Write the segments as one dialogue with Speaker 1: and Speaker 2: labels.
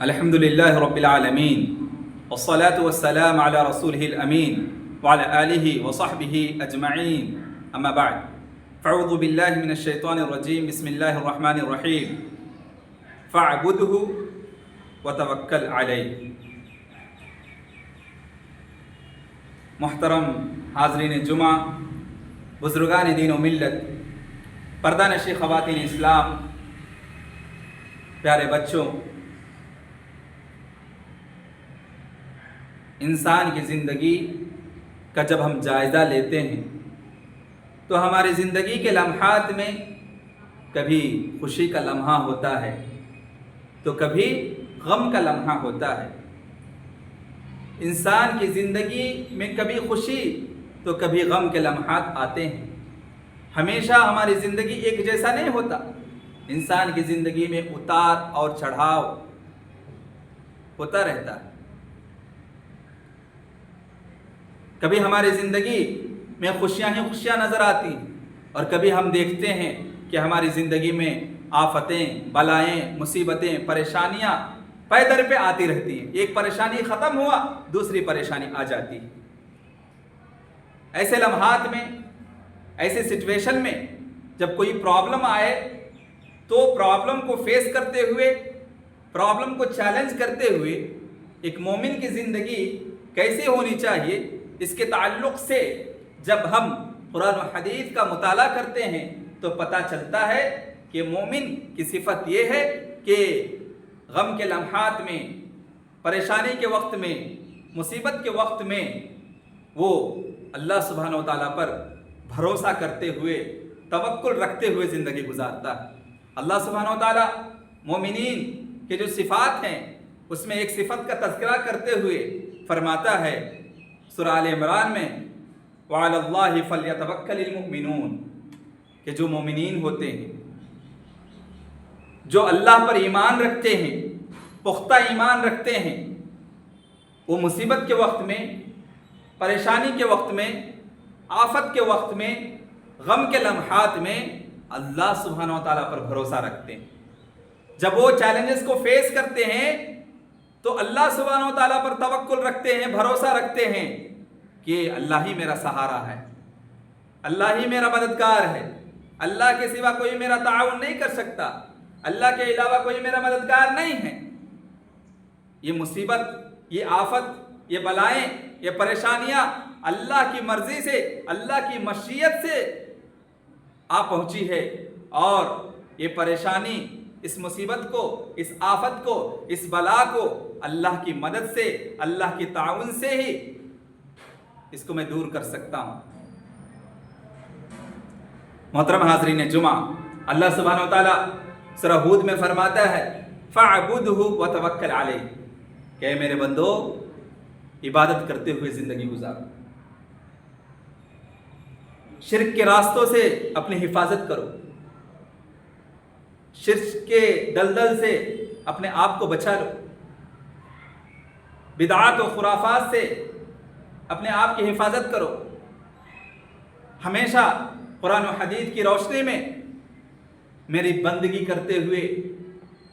Speaker 1: الحمد لله رب العالمين والصلاة والسلام على رسوله الأمين وعلى آله وصحبه أجمعين أما بعد فأعوذ بالله من الشيطان الرجيم بسم الله الرحمن الرحيم فاعبده وتوكل عليه. محترم حاضرین جمعہ، بزرگان دین و ملت، پردہ نشی خواتین اسلام، پیارے بچوں، انسان کی زندگی کا جب ہم جائزہ لیتے ہیں تو ہماری زندگی کے لمحات میں کبھی خوشی کا لمحہ ہوتا ہے تو کبھی غم کا لمحہ ہوتا ہے. انسان کی زندگی میں کبھی خوشی تو کبھی غم کے لمحات آتے ہیں. ہمیشہ ہماری زندگی ایک جیسا نہیں ہوتا. انسان کی زندگی میں اتار اور چڑھاؤ ہوتا رہتا ہے. کبھی ہماری زندگی میں خوشیاں ہی خوشیاں نظر آتی ہیں اور کبھی ہم دیکھتے ہیں کہ ہماری زندگی میں آفتیں، بلائیں، مصیبتیں، پریشانیاں پے در پہ آتی رہتی ہیں. ایک پریشانی ختم ہوا دوسری پریشانی آ جاتی ہے. ایسے لمحات میں، ایسے سچویشن میں جب کوئی پرابلم آئے تو پرابلم کو فیس کرتے ہوئے، پرابلم کو چیلنج کرتے ہوئے ایک مومن کی زندگی کیسے ہونی چاہیے، اس کے تعلق سے جب ہم قرآن و حدیث کا مطالعہ کرتے ہیں تو پتہ چلتا ہے کہ مومن کی صفت یہ ہے کہ غم کے لمحات میں، پریشانی کے وقت میں، مصیبت کے وقت میں وہ اللہ سبحانہ و تعالیٰ پر بھروسہ کرتے ہوئے، توکل رکھتے ہوئے زندگی گزارتا ہے. اللہ سبحانہ و تعالیٰ مومنین کے جو صفات ہیں اس میں ایک صفت کا تذکرہ کرتے ہوئے فرماتا ہے سورہ آل عمران میں وَعَلَى اللَّهِ فَلْيَتَوَكَّلِ الْمُؤْمِنُونَ، کہ جو مومنین ہوتے ہیں، جو اللہ پر ایمان رکھتے ہیں، پختہ ایمان رکھتے ہیں، وہ مصیبت کے وقت میں، پریشانی کے وقت میں، آفت کے وقت میں، غم کے لمحات میں اللہ سبحانہ و تعالیٰ پر بھروسہ رکھتے ہیں. جب وہ چیلنجز کو فیس کرتے ہیں تو اللہ سبحانہ و تعالیٰ پر توکل رکھتے ہیں، بھروسہ رکھتے ہیں کہ اللہ ہی میرا سہارا ہے، اللہ ہی میرا مددگار ہے، اللہ کے سوا کوئی میرا تعاون نہیں کر سکتا، اللہ کے علاوہ کوئی میرا مددگار نہیں ہے. یہ مصیبت، یہ آفت، یہ بلائیں، یہ پریشانیاں اللہ کی مرضی سے، اللہ کی مشیت سے آ پہنچی ہے، اور یہ پریشانی، اس مصیبت کو، اس آفت کو، اس بلا کو اللہ کی مدد سے، اللہ کی تعاون سے ہی اس کو میں دور کر سکتا ہوں. محترم حاضرین جمعہ، اللہ سبحانہ و تعالیٰ سورہ ہود میں فرماتا ہے فَاعْبُدْهُ وَتَوَكَّلْ عَلَيْهِ، کہ اے میرے بندو عبادت کرتے ہوئے زندگی گزارو، شرک کے راستوں سے اپنی حفاظت کرو، شرک کے دلدل سے اپنے آپ کو بچا لو، بدعات و خرافات سے اپنے آپ کی حفاظت کرو. ہمیشہ قرآن و حدیث کی روشنی میں میری بندگی کرتے ہوئے،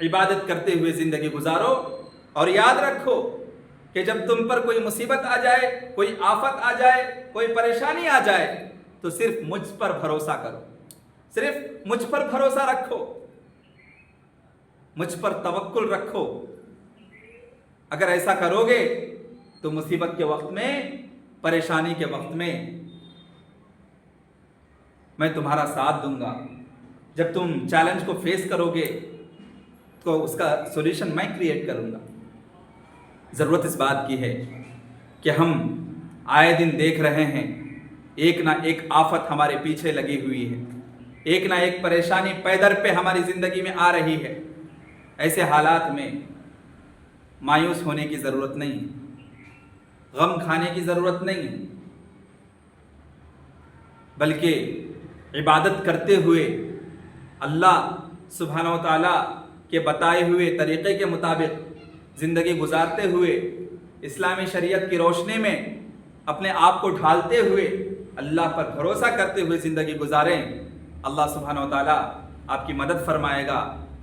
Speaker 1: عبادت کرتے ہوئے زندگی گزارو، اور یاد رکھو کہ جب تم پر کوئی مصیبت آ جائے، کوئی آفت آ جائے، کوئی پریشانی آ جائے تو صرف مجھ پر بھروسہ کرو، صرف مجھ پر بھروسہ رکھو، مجھ پر توکل رکھو. اگر ایسا کرو گے تو مصیبت کے وقت میں، پریشانی کے وقت میں میں تمہارا ساتھ دوں گا. جب تم چیلنج کو فیس کرو گے تو اس کا سولوشن میں کریٹ کروں گا. ضرورت اس بات کی ہے کہ ہم آئے دن دیکھ رہے ہیں ایک نہ ایک آفت ہمارے پیچھے لگی ہوئی ہے، ایک نہ ایک پریشانی پے در پہ ہماری زندگی میں آ رہی ہے. ایسے حالات میں مایوس ہونے کی ضرورت نہیں، غم کھانے کی ضرورت نہیں، بلکہ عبادت کرتے ہوئے، اللہ سبحانہ و تعالیٰ کے بتائے ہوئے طریقے کے مطابق زندگی گزارتے ہوئے، اسلامی شریعت کی روشنی میں اپنے آپ کو ڈھالتے ہوئے، اللہ پر بھروسہ کرتے ہوئے زندگی گزاریں. اللہ سبحانہ و تعالیٰ آپ کی مدد فرمائے گا،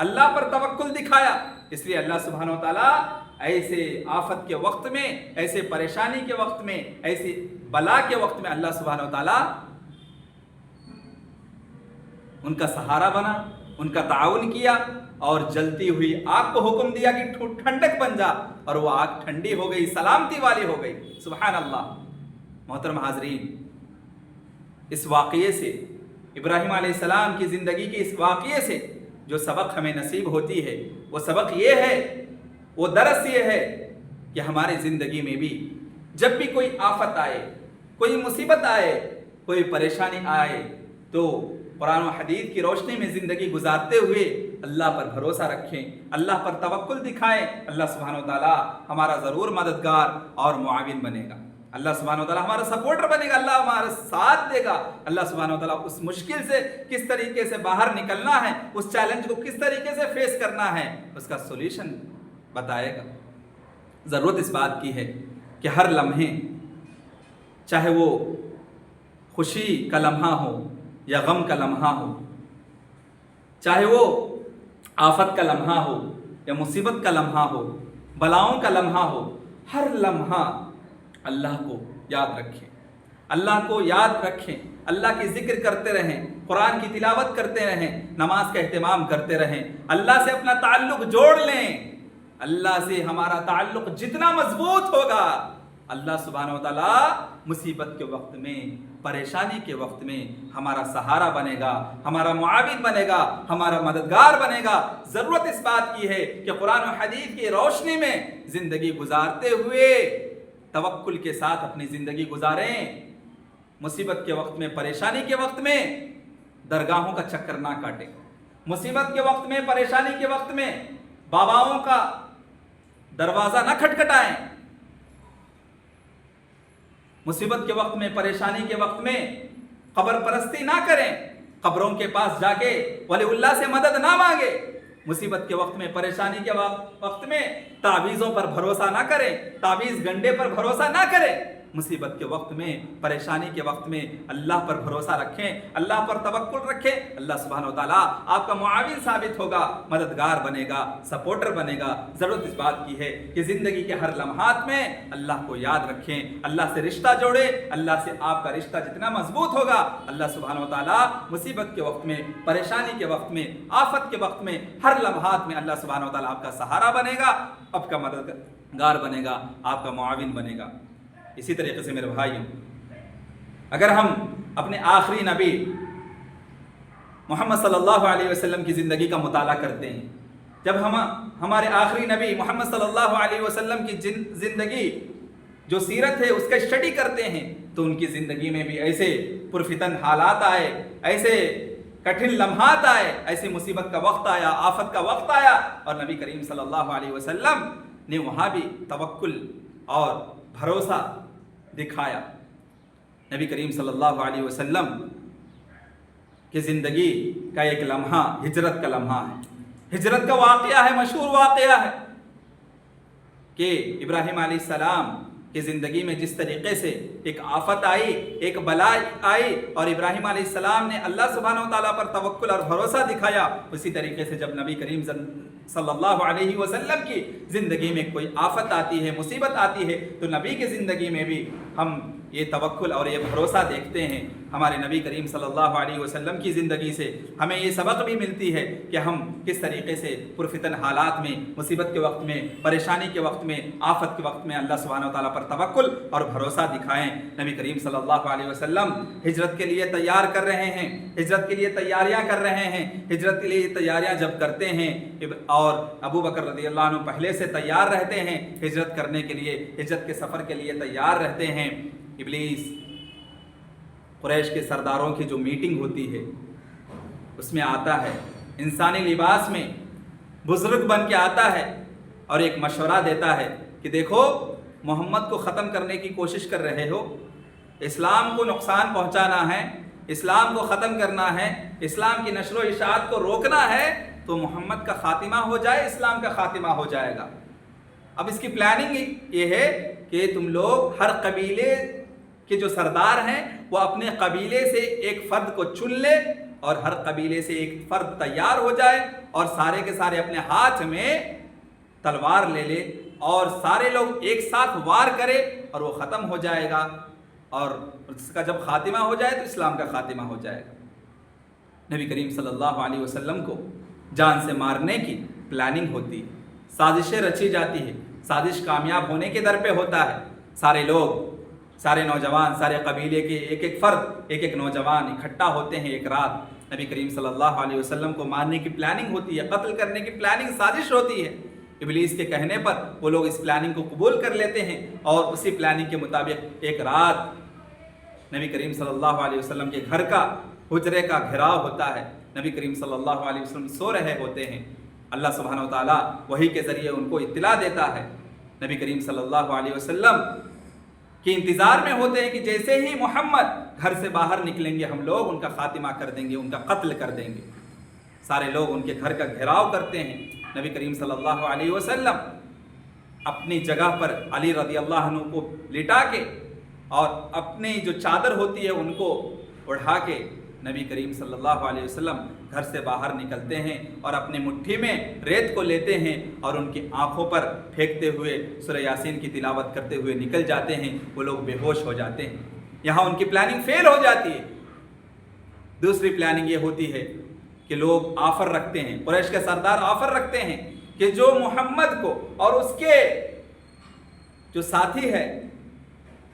Speaker 1: اللہ پر توکل دکھایا. اس لیے اللہ سبحانہ و تعالیٰ ایسے آفت کے وقت میں، ایسے پریشانی کے وقت میں، ایسی بلا کے وقت میں اللہ سبحانہ و تعالیٰ ان کا سہارا بنا، ان کا تعاون کیا، اور جلتی ہوئی آگ کو حکم دیا کہ ٹھنڈک بن جا، اور وہ آگ ٹھنڈی ہو گئی، سلامتی والی ہو گئی. سبحان اللہ. محترم حاضرین، اس واقعے سے، ابراہیم علیہ السلام کی زندگی کے اس واقعے سے جو سبق ہمیں نصیب ہوتی ہے، وہ سبق یہ ہے، وہ درس یہ ہے کہ ہماری زندگی میں بھی جب بھی کوئی آفت آئے، کوئی مصیبت آئے، کوئی پریشانی آئے، تو قرآن و حدیث کی روشنی میں زندگی گزارتے ہوئے اللہ پر بھروسہ رکھیں، اللہ پر توکل دکھائیں. اللہ سبحانہ و تعالیٰ ہمارا ضرور مددگار اور معاون بنے گا. اللہ سبحانہ و تعالیٰ ہمارا سپورٹر بنے گا، اللہ ہمارا ساتھ دے گا. اللہ سبحانہ و تعالیٰ اس مشکل سے کس طریقے سے باہر نکلنا ہے، اس چیلنج کو کس طریقے سے فیس کرنا ہے، اس کا سولوشن بتائے گا. ضرورت اس بات کی ہے کہ ہر لمحے، چاہے وہ خوشی کا لمحہ ہو یا غم کا لمحہ ہو، چاہے وہ آفت کا لمحہ ہو یا مصیبت کا لمحہ ہو، بلاؤں کا لمحہ ہو، ہر لمحہ اللہ کو یاد رکھیں، اللہ کو یاد رکھیں، اللہ کی ذکر کرتے رہیں، قرآن کی تلاوت کرتے رہیں، نماز کا اہتمام کرتے رہیں، اللہ سے اپنا تعلق جوڑ لیں. اللہ سے ہمارا تعلق جتنا مضبوط ہوگا، اللہ سبحانہ و تعالیٰ مصیبت کے وقت میں، پریشانی کے وقت میں ہمارا سہارا بنے گا، ہمارا معاون بنے گا، ہمارا مددگار بنے گا. ضرورت اس بات کی ہے کہ قرآن و حدیث کی روشنی میں زندگی گزارتے ہوئے توکل کے ساتھ اپنی زندگی گزاریں. مصیبت کے وقت میں، پریشانی کے وقت میں درگاہوں کا چکر نہ کاٹیں. مصیبت کے وقت میں، پریشانی کے وقت میں باباؤں کا دروازہ نہ کھٹکھٹائیں. مصیبت کے وقت میں، پریشانی کے وقت میں قبر پرستی نہ کریں. قبروں کے پاس جا کے ولی اللہ سے مدد نہ مانگے. مصیبت کے وقت میں، پریشانی کے وقت میں تعویذوں پر بھروسہ نہ کریں، تعویذ گنڈے پر بھروسہ نہ کریں. مصیبت کے وقت میں، پریشانی کے وقت میں اللہ پر بھروسہ رکھیں، اللہ پر توکل رکھیں. اللہ سبحانہ و تعالیٰ آپ کا معاون ثابت ہوگا، مددگار بنے گا، سپورٹر بنے گا. ضرورت اس بات کی ہے کہ زندگی کے ہر لمحات میں اللہ کو یاد رکھیں، اللہ سے رشتہ جوڑیں. اللہ سے آپ کا رشتہ جتنا مضبوط ہوگا، اللہ سبحانہ و تعالیٰ مصیبت کے وقت میں، پریشانی کے وقت میں، آفت کے وقت میں، ہر لمحات میں اللہ سبحانہ و تعالیٰ آپ کا سہارا بنے گا، آپ کا مددگار بنے گا، آپ کا معاون بنے گا. اسی طریقے سے میرے بھائیوں، اگر ہم اپنے آخری نبی محمد صلی اللہ علیہ وسلم کی زندگی کا مطالعہ کرتے ہیں، جب ہم ہمارے آخری نبی محمد صلی اللہ علیہ وسلم کی زندگی جو سیرت ہے اس کا اسٹڈی کرتے ہیں، تو ان کی زندگی میں بھی ایسے پرفتن حالات آئے، ایسے کٹھن لمحات آئے، ایسی مصیبت کا وقت آیا، آفت کا وقت آیا، اور نبی کریم صلی اللہ علیہ وسلم نے وہاں بھی توکل اور بھروسہ دکھایا. نبی کریم صلی اللہ علیہ وسلم کی زندگی کا ایک لمحہ ہجرت کا لمحہ ہے، ہجرت کا واقعہ ہے، مشہور واقعہ ہے کہ ابراہیم علیہ السلام کی زندگی میں جس طریقے سے ایک آفت آئی، ایک بلا آئی، اور ابراہیم علیہ السلام نے اللہ سبحانہ و تعالیٰ پر توکل اور بھروسہ دکھایا، اسی طریقے سے جب نبی کریم صلی اللہ علیہ وسلم کی زندگی میں کوئی آفت آتی ہے، مصیبت آتی ہے، تو نبی کی زندگی میں بھی ہم یہ توکل اور یہ بھروسہ دیکھتے ہیں. ہمارے نبی کریم صلی اللہ علیہ وسلم کی زندگی سے ہمیں یہ سبق بھی ملتی ہے کہ ہم کس طریقے سے پرفتن حالات میں، مصیبت کے وقت میں، پریشانی کے وقت میں، آفت کے وقت میں اللہ سبحانہ و تعالیٰ پر توکل اور بھروسہ دکھائیں. نبی کریم صلی اللہ علیہ وسلم ہجرت کے لیے تیار کر رہے ہیں، ہجرت کے لیے تیاریاں کر رہے ہیں. ہجرت کے لیے تیاریاں جب کرتے ہیں، اور ابو بکر رضی اللہ عنہ پہلے سے تیار رہتے ہیں ہجرت کرنے کے لیے، ہجرت کے سفر کے لیے تیار رہتے ہیں. ابلیس قریش کے سرداروں کی جو میٹنگ ہوتی ہے اس میں آتا ہے، انسانی لباس میں بزرگ بن کے آتا ہے اور ایک مشورہ دیتا ہے کہ دیکھو، محمد کو ختم کرنے کی کوشش کر رہے ہو، اسلام کو نقصان پہنچانا ہے، اسلام کو ختم کرنا ہے، اسلام کی نشر و اشاعت کو روکنا ہے، تو محمد کا خاتمہ ہو جائے، اسلام کا خاتمہ ہو جائے گا. اب اس کی پلاننگ یہ ہے کہ تم لوگ ہر قبیلے کے جو سردار ہیں وہ اپنے قبیلے سے ایک فرد کو چن لے اور ہر قبیلے سے ایک فرد تیار ہو جائے اور سارے کے سارے اپنے ہاتھ میں تلوار لے لے اور سارے لوگ ایک ساتھ وار کرے اور وہ ختم ہو جائے گا، اور اس کا جب خاتمہ ہو جائے تو اسلام کا خاتمہ ہو جائے گا۔ نبی کریم صلی اللہ علیہ وسلم کو جان سے مارنے کی پلاننگ ہوتی ہے، سازشیں رچی جاتی ہے، سازش کامیاب ہونے کے در پہ ہوتا ہے، سارے لوگ، سارے نوجوان، سارے قبیلے کے ایک ایک فرد، ایک ایک نوجوان اکٹھا ہوتے ہیں ایک رات، نبی کریم صلی اللہ علیہ وسلم کو مارنے کی پلاننگ ہوتی ہے، قتل کرنے کی پلاننگ، سازش ہوتی ہے۔ ابلیس کے کہنے پر وہ لوگ اس پلاننگ کو قبول کر لیتے ہیں اور اسی پلاننگ کے مطابق ایک رات نبی کریم صلی اللہ علیہ وسلم کے گھر کا، حجرے کا گھیراؤ ہوتا ہے، نبی کریم صلی اللہ علیہ وسلم سو رہے ہوتے ہیں، اللہ سبحانہ و تعالیٰ وحی کے ذریعے ان کو اطلاع دیتا ہے، نبی کریم صلی اللہ علیہ وسلم کے انتظار میں ہوتے ہیں کہ جیسے ہی محمد گھر سے باہر نکلیں گے ہم لوگ ان کا خاتمہ کر دیں گے، ان کا قتل کر دیں گے۔ سارے لوگ ان کے گھر کا گھیراؤ کرتے ہیں، نبی کریم صلی اللہ علیہ وسلم اپنی جگہ پر علی رضی اللہ عنہ کو لٹا کے اور اپنی جو چادر ہوتی ہے ان کو اڑھا کے نبی کریم صلی اللہ علیہ وسلم گھر سے باہر نکلتے ہیں اور اپنی مٹھی میں ریت کو لیتے ہیں اور ان کی آنکھوں پر پھینکتے ہوئے سورہ یاسین کی تلاوت کرتے ہوئے نکل جاتے ہیں، وہ لوگ بے ہوش ہو جاتے ہیں۔ یہاں ان کی پلاننگ فیل ہو جاتی ہے۔ دوسری پلاننگ یہ ہوتی ہے کہ لوگ آفر رکھتے ہیں، قریش کے سردار آفر رکھتے ہیں کہ جو محمد کو اور اس کے جو ساتھی ہے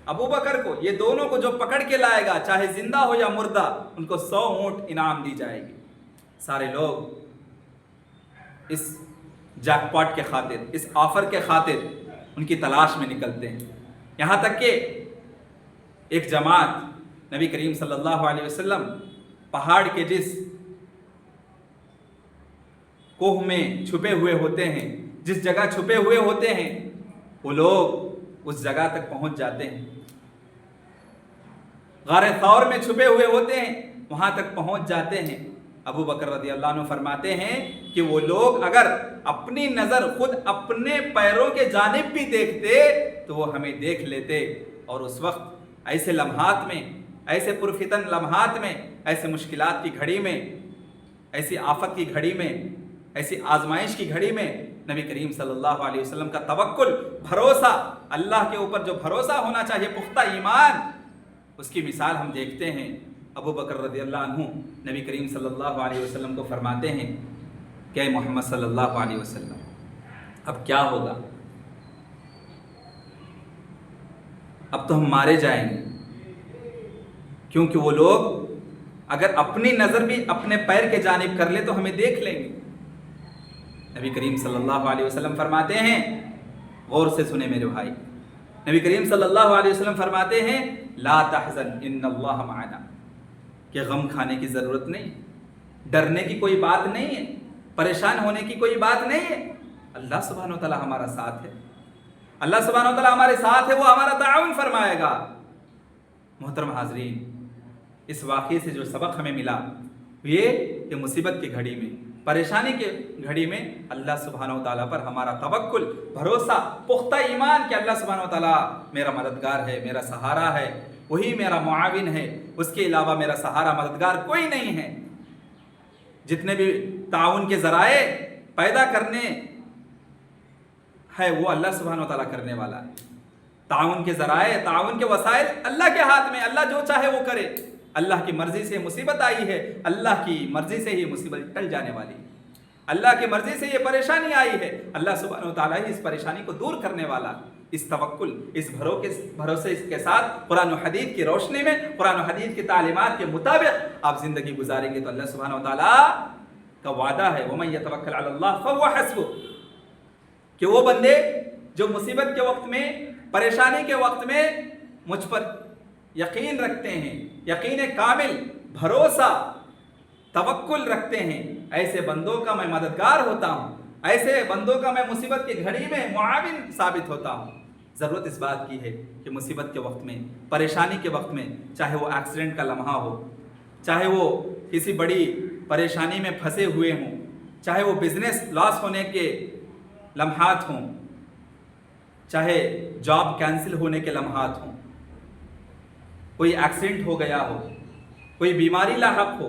Speaker 1: ابو بکر کو، یہ دونوں کو جو پکڑ کے لائے گا چاہے زندہ ہو یا مردہ، ان کو 100 اونٹ انعام دی جائے گی۔ سارے لوگ اس جیک پاٹ کے خاطر، اس آفر کے خاطر ان کی تلاش میں نکلتے ہیں، یہاں تک کہ ایک جماعت نبی کریم صلی اللہ علیہ وسلم پہاڑ کے جس کوہ میں چھپے ہوئے ہوتے ہیں، جس جگہ چھپے ہوئے ہوتے ہیں، وہ لوگ اس جگہ تک پہنچ جاتے ہیں، غار ثور میں چھپے ہوئے ہوتے ہیں، وہاں تک پہنچ جاتے ہیں۔ ابو بکر رضی اللہ عنہ فرماتے ہیں کہ وہ لوگ اگر اپنی نظر خود اپنے پیروں کے جانب بھی دیکھتے تو وہ ہمیں دیکھ لیتے، اور اس وقت ایسے لمحات میں، ایسے پرفتن لمحات میں، ایسے مشکلات کی گھڑی میں، ایسی آفت کی گھڑی میں، ایسی آزمائش کی گھڑی میں نبی کریم صلی اللہ علیہ وسلم کا توکل، بھروسہ، اللہ کے اوپر جو بھروسہ ہونا چاہیے، پختہ ایمان، اس کی مثال ہم دیکھتے ہیں۔ ابو بکر رضی اللہ عنہ نبی کریم صلی اللہ علیہ وسلم کو فرماتے ہیں کہ اے محمد صلی اللہ علیہ وسلم، اب کیا ہوگا؟ اب تو ہم مارے جائیں گے، کیونکہ وہ لوگ اگر اپنی نظر بھی اپنے پیر کے جانب کر لے تو ہمیں دیکھ لیں گے۔ نبی کریم صلی اللہ علیہ وسلم فرماتے ہیں، غور سے سنیں میرے بھائی، نبی کریم صلی اللہ علیہ وسلم فرماتے ہیں لا تحزن ان اللہ معنا، کہ غم کھانے کی ضرورت نہیں، ڈرنے کی کوئی بات نہیں ہے، پریشان ہونے کی کوئی بات نہیں ہے، اللہ سبحانہ و تعالیٰ ہمارا ساتھ ہے، اللہ سبحانہ و تعالیٰ ہمارے ساتھ ہے، وہ ہمارا تعاون فرمائے گا۔ محترم حاضرین، اس واقعے سے جو سبق ہمیں ملا یہ کہ مصیبت کی گھڑی میں، پریشانی کے گھڑی میں اللہ سبحانہ و تعالیٰ پر ہمارا توکل، بھروسہ، پختہ ایمان کہ اللہ سبحانہ و تعالیٰ میرا مددگار ہے، میرا سہارا ہے، وہی میرا معاون ہے، اس کے علاوہ میرا سہارا مددگار کوئی نہیں ہے۔ جتنے بھی تعاون کے ذرائع پیدا کرنے ہے وہ اللہ سبحانہ و تعالیٰ کرنے والا ہے۔ تعاون کے ذرائع، تعاون کے وسائل اللہ کے ہاتھ میں، اللہ جو چاہے وہ کرے۔ اللہ کی مرضی سے مصیبت آئی ہے، اللہ کی مرضی سے ہی مصیبت ٹل جانے والی ہے، اللہ کی مرضی سے یہ پریشانی آئی ہے، اللہ سبحانہ و تعالیٰ ہی اس پریشانی کو دور کرنے والا۔ اس توکل، اس بھروسے کے ساتھ قرآن و حدیث کی روشنی میں، قرآن و حدیث کی تعلیمات کے مطابق آپ زندگی گزاریں گے تو اللہ سبحانہ و تعالیٰ کا وعدہ ہے وَمَن يَتَوَكَّلْ عَلَى اللَّهِ فَهُوَ حَسْبُهُ، کہ وہ بندے جو مصیبت کے وقت میں، پریشانی کے وقت میں مجھ پر یقین رکھتے ہیں، یقین کامل، بھروسہ، توکل رکھتے ہیں، ایسے بندوں کا میں مددگار ہوتا ہوں، ایسے بندوں کا میں مصیبت کی گھڑی میں معاون ثابت ہوتا ہوں۔ ضرورت اس بات کی ہے کہ مصیبت کے وقت میں، پریشانی کے وقت میں، چاہے وہ ایکسیڈنٹ کا لمحہ ہو، چاہے وہ کسی بڑی پریشانی میں پھنسے ہوئے ہوں، چاہے وہ بزنس لاس ہونے کے لمحات ہوں، چاہے جاب کینسل ہونے کے لمحات ہوں، کوئی ایکسیڈنٹ ہو گیا ہو، کوئی بیماری لاحق ہو،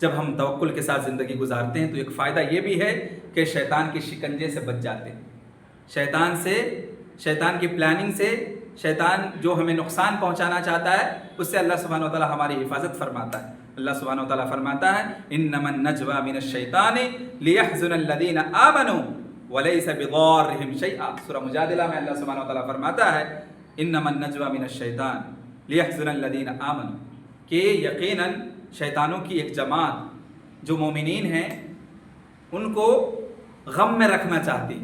Speaker 1: جب ہم توکل کے ساتھ زندگی گزارتے ہیں تو ایک فائدہ یہ بھی ہے کہ شیطان کے شکنجے سے بچ جاتے ہیں. شیطان کی پلاننگ سے، شیطان جو ہمیں نقصان پہنچانا چاہتا ہے اس سے اللہ سبحانہ و تعالیٰ ہماری حفاظت فرماتا ہے. اللہ سبحانہ و تعالیٰ فرماتا ہے انما النجوى من الشیطان لیحزن الذین آمنوا ولیس بضارهم شیئا. سورہ مجادلہ میں اللہ سبحانہ و تعالیٰ فرماتا ہے انما النجوى من الشیطان لیحزن الذین آمنوا، کہ یقیناً شیطانوں کی ایک جماعت جو مومنین ہیں ان کو غم میں رکھنا چاہتی،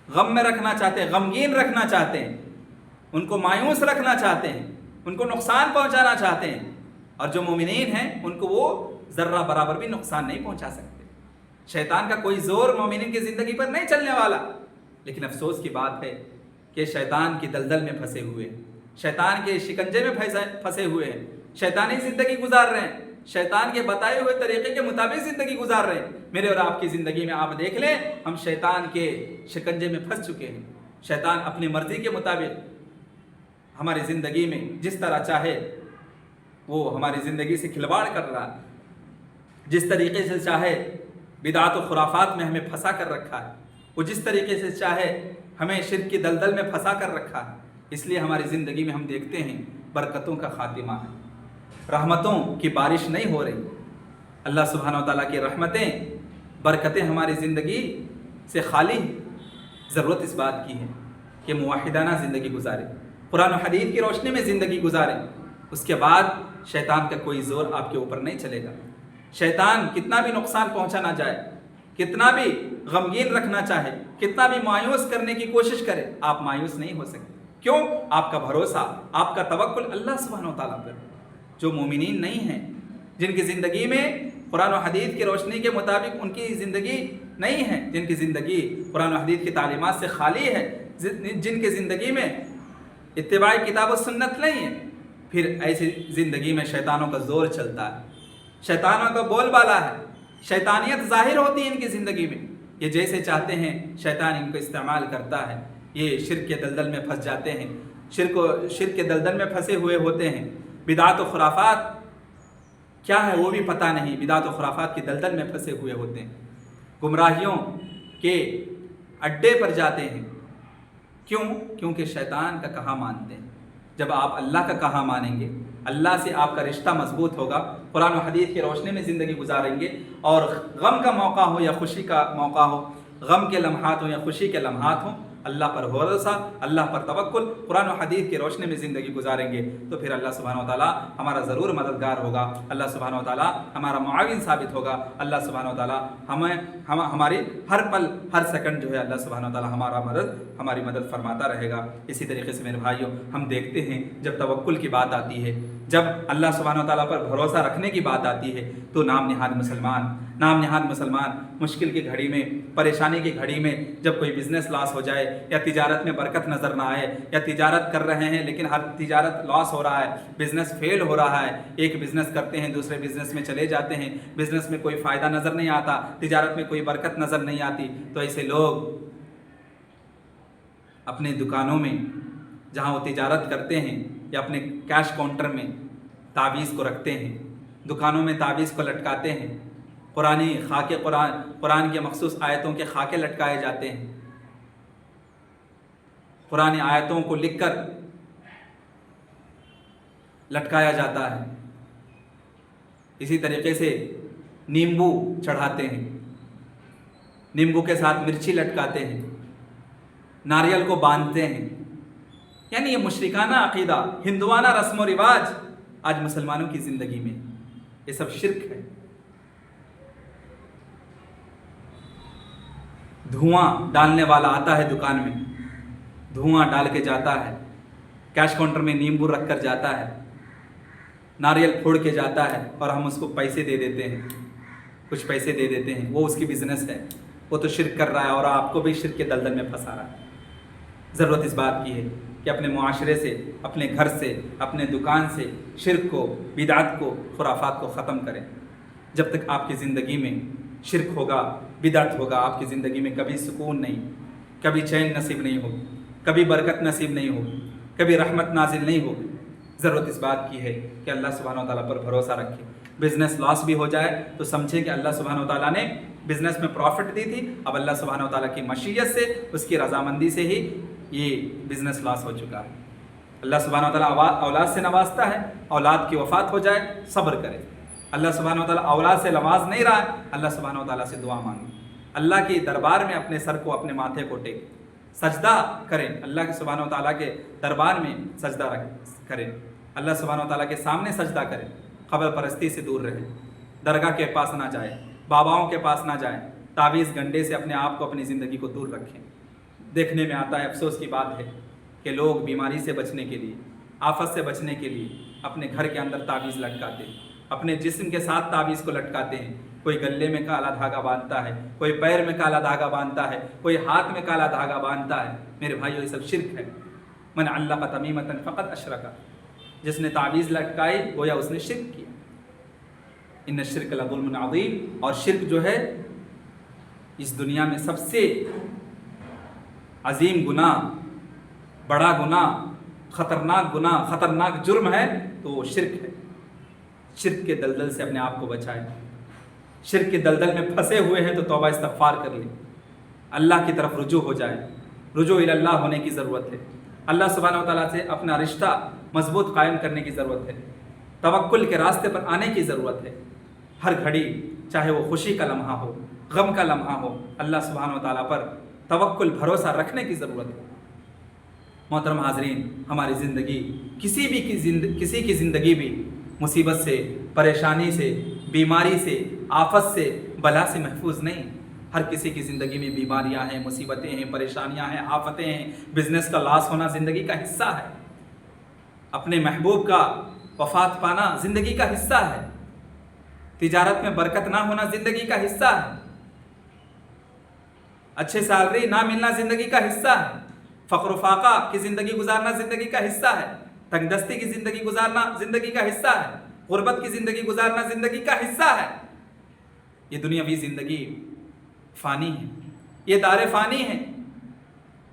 Speaker 1: غمگین رکھنا چاہتے ہیں، ان کو مایوس رکھنا چاہتے ہیں، ان کو نقصان پہنچانا چاہتے ہیں. اور جو مومنین ہیں ان کو وہ ذرہ برابر بھی نقصان نہیں پہنچا سکتے. شیطان کا کوئی زور مومنین کی زندگی پر نہیں چلنے والا. لیکن افسوس کی بات ہے کہ شیطان کی دلدل میں پھنسے ہوئے، شیطان کے شکنجے میں پھنسے ہوئے ہیں، شیطانی زندگی گزار رہے ہیں، شیطان کے بتائے ہوئے طریقے کے مطابق زندگی گزار رہے ہیں. میرے اور آپ کی زندگی میں آپ دیکھ لیں، ہم شیطان کے شکنجے میں پھنس چکے ہیں. شیطان اپنی مرضی کے مطابق ہماری زندگی میں جس طرح چاہے وہ ہماری زندگی سے کھلواڑ کر رہا ہے، جس طریقے سے چاہے بدعات و خرافات میں ہمیں پھنسا کر رکھا ہے، وہ جس طریقے سے چاہے ہمیں شرک کی دلدل میں پھنسا کر رکھا ہے. اس لیے ہماری زندگی میں ہم دیکھتے ہیں برکتوں کا خاتمہ ہے، رحمتوں کی بارش نہیں ہو رہی. اللہ سبحانہ و تعالیٰ کی رحمتیں، برکتیں ہماری زندگی سے خالی ہیں. ضرورت اس بات کی ہے کہ موحدانہ زندگی گزاریں، قرآن و حدیث کی روشنی میں زندگی گزاریں. اس کے بعد شیطان کا کوئی زور آپ کے اوپر نہیں چلے گا. شیطان کتنا بھی نقصان پہنچانا جائے، کتنا بھی غمگین رکھنا چاہے، کتنا بھی مایوس کرنے کی کوشش کرے، آپ مایوس نہیں ہو سکتے. کیوں؟ آپ کا بھروسہ، آپ کا توکل اللہ سبحانہ و تعالیٰ پر. جو مومنین نہیں ہیں، جن کی زندگی میں قرآن و حدیث کی روشنی کے مطابق ان کی زندگی نہیں ہے، جن کی زندگی قرآن و حدیث کی تعلیمات سے خالی ہے، جن کی زندگی میں اتباع کتاب و سنت نہیں ہے، پھر ایسی زندگی میں شیطانوں کا زور چلتا ہے، شیطانوں کا بول بالا ہے، شیطانیت ظاہر ہوتی ہے ان کی زندگی میں. یہ جیسے چاہتے ہیں شیطان ان کو استعمال کرتا ہے. یہ شرک کے دلدل میں پھنس جاتے ہیں، شرک کے دلدل میں پھنسے ہوئے ہوتے ہیں. بدعات و خرافات کیا ہے وہ بھی پتہ نہیں، بدعات و خرافات کی دلدل میں پھنسے ہوئے ہوتے ہیں، گمراہیوں کے اڈے پر جاتے ہیں. کیوں؟ کیونکہ شیطان کا کہا مانتے ہیں. جب آپ اللہ کا کہا مانیں گے، اللہ سے آپ کا رشتہ مضبوط ہوگا، قرآن و حدیث کی روشنی میں زندگی گزاریں گے، اور غم کا موقع ہو یا خوشی کا موقع ہو، غم کے لمحات ہوں یا خوشی کے لمحات ہوں، اللہ پر بھروسہ، اللہ پر توکل، قرآن و حدیث کی روشنی میں زندگی گزاریں گے تو پھر اللہ سبحانہ و تعالیٰ ہمارا ضرور مددگار ہوگا. اللہ سبحانہ و تعالیٰ ہمارا معاون ثابت ہوگا. اللہ سبحانہ و تعالیٰ ہماری ہر پل ہر سیکنڈ جو ہے اللہ سبحانہ و تعالیٰ ہماری مدد فرماتا رہے گا. اسی طریقے سے میرے بھائیوں، ہم دیکھتے ہیں جب توکل کی بات آتی ہے، جب اللہ سبحانہ و تعالیٰ پر بھروسہ رکھنے کی بات آتی ہے تو نام نہاد مسلمان مشکل کی گھڑی میں، پریشانی کی گھڑی میں، جب کوئی بزنس لاس ہو جائے یا تجارت میں برکت نظر نہ آئے، یا تجارت کر رہے ہیں لیکن ہر تجارت لاس ہو رہا ہے، بزنس فیل ہو رہا ہے، ایک بزنس کرتے ہیں دوسرے بزنس میں چلے جاتے ہیں، بزنس میں کوئی فائدہ نظر نہیں آتا، تجارت میں کوئی برکت نظر نہیں آتی، تو ایسے لوگ اپنے دکانوں میں جہاں وہ تجارت کرتے ہیں یا اپنے کیش کاؤنٹر میں تعویذ کو رکھتے ہیں، دکانوں میں تعویذ کو لٹکاتے ہیں، قرآن کے مخصوص آیتوں کے خاکے لٹکائے جاتے ہیں، قرآن آیتوں کو لکھ کر لٹکایا جاتا ہے. اسی طریقے سے نیمبو چڑھاتے ہیں، نیمبو کے ساتھ مرچی لٹکاتے ہیں، ناریل کو باندھتے ہیں. یعنی یہ مشرکانہ عقیدہ، ہندوانہ رسم و رواج آج مسلمانوں کی زندگی میں، یہ سب شرک ہے. دھواں ڈالنے والا آتا ہے دکان میں، دھواں ڈال کے جاتا ہے، کیش کاؤنٹر میں نیمبو رکھ کر جاتا ہے، ناریل پھوڑ کے جاتا ہے، اور ہم اس کو پیسے دے دیتے ہیں، کچھ پیسے دے دیتے ہیں. وہ اس کی بزنس ہے، وہ تو شرک کر رہا ہے اور آپ کو بھی شرک کے دلدل میں پھنسا رہا ہے. ضرورت اس بات کی ہے کہ اپنے معاشرے سے، اپنے گھر سے، اپنے دکان سے شرک کو، بدعت کو، خرافات کو ختم کریں. جب تک آپ کی زندگی میں شرک ہوگا، بدعت ہوگا، آپ کی زندگی میں کبھی سکون نہیں، کبھی چین نصیب نہیں ہوگی، کبھی برکت نصیب نہیں ہوگی، کبھی رحمت نازل نہیں ہوگی. ضرورت اس بات کی ہے کہ اللہ سبحانہ و تعالیٰ پر بھروسہ رکھیں. بزنس لاس بھی ہو جائے تو سمجھیں کہ اللہ سبحانہ و تعالیٰ نے بزنس میں پروفٹ دی تھی, اب اللہ سبحانہ و تعالیٰ کی مشیت سے, اس کی رضامندی سے ہی یہ بزنس لاس ہو چکا ہے. اللہ سبحانہ و تعالیٰ اولاد سے نوازتا ہے, اولاد کی وفات ہو جائے صبر کرے. اللہ سبحانہ و تعالیٰ اولاد سے نواز نہیں رہا ہے, اللہ سبحانہ و تعالیٰ سے دعا مانگے, اللہ کی دربار میں اپنے سر کو, اپنے ماتھے کو ٹیک, سجدہ کریں, اللہ کے سبحانہ و تعالیٰ کے دربار میں سجدہ کریں, اللہ سبحانہ و تعالیٰ کے سامنے سجدہ کریں, قبر پرستی سے دور رہیں, درگاہ کے پاس نہ جائیں, باباؤں کے پاس نہ جائیں, تعویذ گنڈے سے اپنے آپ کو, اپنی زندگی کو دور رکھیں. دیکھنے میں آتا ہے, افسوس کی بات ہے کہ لوگ بیماری سے بچنے کے لیے, آفت سے بچنے کے لیے اپنے گھر کے اندر تعویذ لٹکاتے ہیں, اپنے جسم کے ساتھ تعویذ کو لٹکاتے ہیں. کوئی گلے میں کالا دھاگا باندھتا ہے, کوئی پیر میں کالا دھاگا باندھتا ہے, کوئی ہاتھ میں کالا دھاگا باندھتا ہے. میرے بھائیو, یہ سب شرک ہے. من علق تمیمۃ فقط اشرک, جس نے تعویذ لٹکائی گویا اس نے شرک کیا. ان الشرک لظلم عظیم, اور شرک جو ہے اس دنیا میں سب سے عظیم گناہ, بڑا گناہ, خطرناک گناہ, خطرناک جرم ہے تو وہ شرک ہے. شرک کے دلدل سے اپنے آپ کو بچائیں. شرک کے دلدل میں پھنسے ہوئے ہیں تو توبہ استغفار کر لیں, اللہ کی طرف رجوع ہو جائیں. رجوع الی اللہ ہونے کی ضرورت ہے. اللہ سبحانہ و تعالیٰ سے اپنا رشتہ مضبوط قائم کرنے کی ضرورت ہے. توکل کے راستے پر آنے کی ضرورت ہے. ہر گھڑی, چاہے وہ خوشی کا لمحہ ہو, غم کا لمحہ ہو, اللہ سبحانہ و تعالیٰ پر توکل, بھروسہ رکھنے کی ضرورت ہے. محترم حاضرین, ہماری زندگی کسی کی زندگی بھی مصیبت سے, پریشانی سے, بیماری سے, آفت سے, بلا سے محفوظ نہیں. ہر کسی کی زندگی میں بیماریاں ہیں, مصیبتیں ہیں, پریشانیاں ہیں, آفتیں ہیں. بزنس کا لاس ہونا زندگی کا حصہ ہے. اپنے محبوب کا وفات پانا زندگی کا حصہ ہے. تجارت میں برکت نہ ہونا زندگی کا حصہ ہے. اچھے سیلری نہ ملنا زندگی کا حصہ ہے. فقر و فاقہ کی زندگی گزارنا زندگی کا حصہ ہے. تنگ دستی کی زندگی گزارنا زندگی کا حصہ ہے. غربت کی زندگی گزارنا زندگی کا حصہ ہے. یہ دنیاوی زندگی فانی ہے, یہ دار فانی ہے.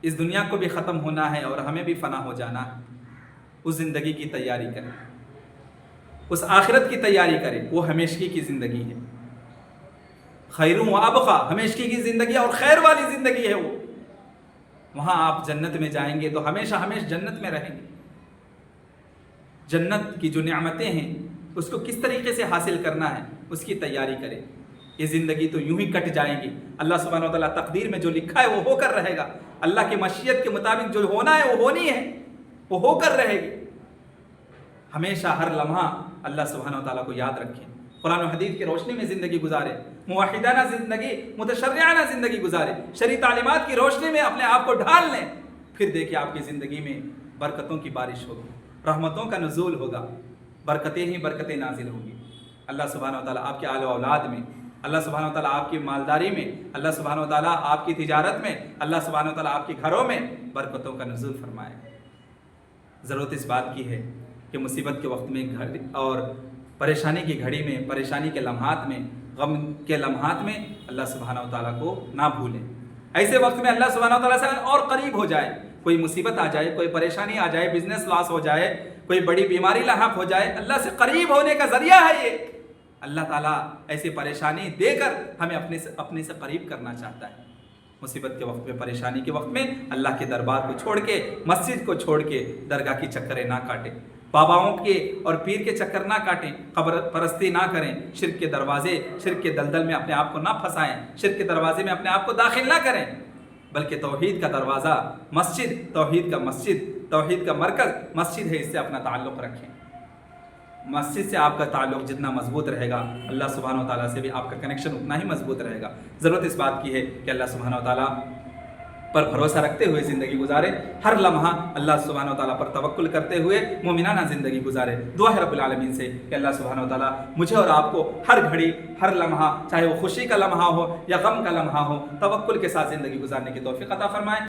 Speaker 1: اس دنیا کو بھی ختم ہونا ہے اور ہمیں بھی فنا ہو جانا ہے. اس زندگی کی تیاری کریں, اس آخرت کی تیاری کریں, وہ ہمیشگی کی زندگی ہے. خیر و ابقا, ہمیشگی کی زندگی اور خیر والی زندگی ہے وہ. وہاں آپ جنت میں جائیں گے تو ہمیشہ جنت میں رہیں گے. جنت کی جو نعمتیں ہیں اس کو کس طریقے سے حاصل کرنا ہے اس کی تیاری کریں. یہ زندگی تو یوں ہی کٹ جائے گی. اللہ سبحانہ و تعالیٰ تقدیر میں جو لکھا ہے وہ ہو کر رہے گا. اللہ کی مشیت کے مطابق جو ہونا ہے وہ ہونی ہے, وہ ہو کر رہے گی. ہمیشہ ہر لمحہ اللہ سبحانہ و تعالیٰ کو یاد رکھیں. قرآن و حدیث کی روشنی میں زندگی گزاریں. موحدانہ زندگی, متشرعانہ زندگی گزاریں. شرعی تعلیمات کی روشنی میں اپنے آپ کو ڈھال لیں. پھر دیکھیں آپ کی زندگی میں برکتوں کی بارش ہوگی, رحمتوں کا نزول ہوگا, برکتیں ہی برکتیں نازل ہوگی. اللہ سبحانہ و تعالیٰ آپ کے آل و اولاد میں, اللہ سبحانہ و تعالیٰ آپ کی مالداری میں, اللہ سبحانہ و تعالیٰ آپ کی تجارت میں, اللہ سبحانہ و تعالیٰ آپ کے گھروں میں برکتوں کا نزول فرمائے. ضرورت اس بات کی ہے کہ مصیبت کے وقت میں اور پریشانی کی گھڑی میں, پریشانی کے لمحات میں, غم کے لمحات میں اللہ سبحانہ و تعالیٰ کو نہ بھولیں. ایسے وقت میں اللہ سبحانہ و تعالیٰ سے اور قریب ہو جائے. کوئی مصیبت آ جائے, کوئی پریشانی آ جائے, بزنس لاس ہو جائے, کوئی بڑی بیماری لاحق ہو جائے, اللہ سے قریب ہونے کا ذریعہ ہے یہ. اللہ تعالیٰ ایسی پریشانی دے کر ہمیں اپنے سے قریب کرنا چاہتا ہے. مصیبت کے وقت میں, پریشانی کے وقت میں اللہ کے دربار کو چھوڑ کے, مسجد کو چھوڑ کے درگاہ کی چکریں نہ کاٹیں, باباؤں کے اور پیر کے چکر نہ کاٹیں, قبر پرستی نہ کریں, شرک کے دروازے, شرک کے دلدل میں اپنے آپ کو نہ پھنسائیں, شرک کے دروازے میں اپنے آپ کو داخل نہ کریں, بلکہ توحید کا دروازہ مسجد, توحید کا مرکز مسجد ہے, اس سے اپنا تعلق رکھیں. مسجد سے آپ کا تعلق جتنا مضبوط رہے گا, اللہ سبحانہ و تعالیٰ سے بھی آپ کا کنیکشن اتنا ہی مضبوط رہے گا. ضرورت اس بات کی ہے کہ اللہ سبحانہ و تعالیٰ پر بھروسہ رکھتے ہوئے زندگی گزارے. ہر لمحہ اللہ سبحانہ و تعالیٰ پر توکل کرتے ہوئے مومنانہ زندگی گزارے. دعا ہے رب العالمین سے کہ اللہ سبحانہ و تعالیٰ مجھے اور آپ کو ہر گھڑی, ہر لمحہ, چاہے وہ خوشی کا لمحہ ہو یا غم کا لمحہ ہو, توکل کے ساتھ زندگی گزارنے کی توفیق عطا فرمائے.